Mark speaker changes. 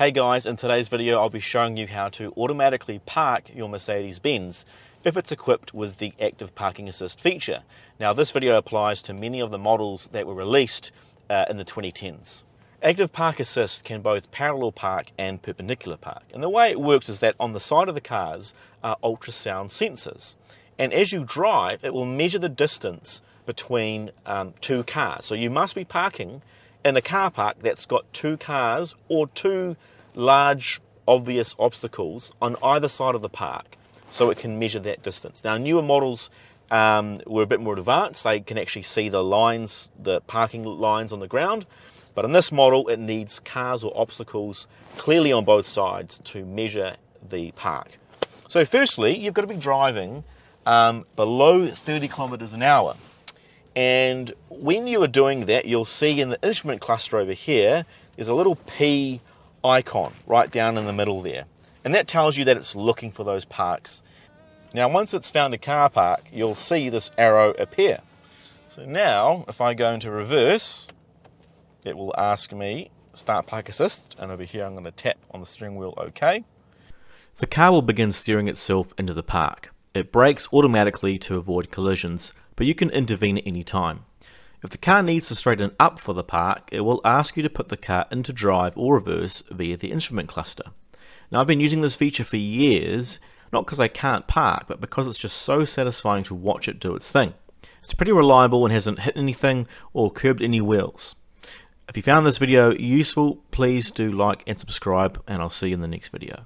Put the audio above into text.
Speaker 1: Hey guys, in today's video I'll be showing you how to automatically park your Mercedes-Benz if it's equipped with the active parking assist feature. Now this video applies to many of the models that were released in the 2010s. Active park assist can both parallel park and perpendicular park, and the way it works is that on the side of the cars are ultrasound sensors, and as you drive it will measure the distance between two cars. So you must be parking in a car park that's got two cars or two large obvious obstacles on either side of the park, so it can measure that distance. Now newer models were a bit more advanced. They can actually see the lines, the parking lines on the ground, but in this model it needs cars or obstacles clearly on both sides to measure the park. So firstly, you've got to be driving below 30 kilometers an hour. And when you are doing that, you'll see in the instrument cluster over here, there's a little P icon right down in the middle there. And that tells you that it's looking for those parks. Now, once it's found a car park, you'll see this arrow appear. So now, if I go into reverse, it will ask me start park assist. And over here, I'm going to tap on the steering wheel OK.
Speaker 2: The car will begin steering itself into the park. It brakes automatically to avoid collisions, but you can intervene at any time. If the car needs to straighten up for the park, it will ask you to put the car into drive or reverse via the instrument cluster. Now, I've been using this feature for years, not because I can't park, but because it's just so satisfying to watch it do its thing. It's pretty reliable and hasn't hit anything or curbed any wheels. If you found this video useful, please do like and subscribe, and I'll see you in the next video.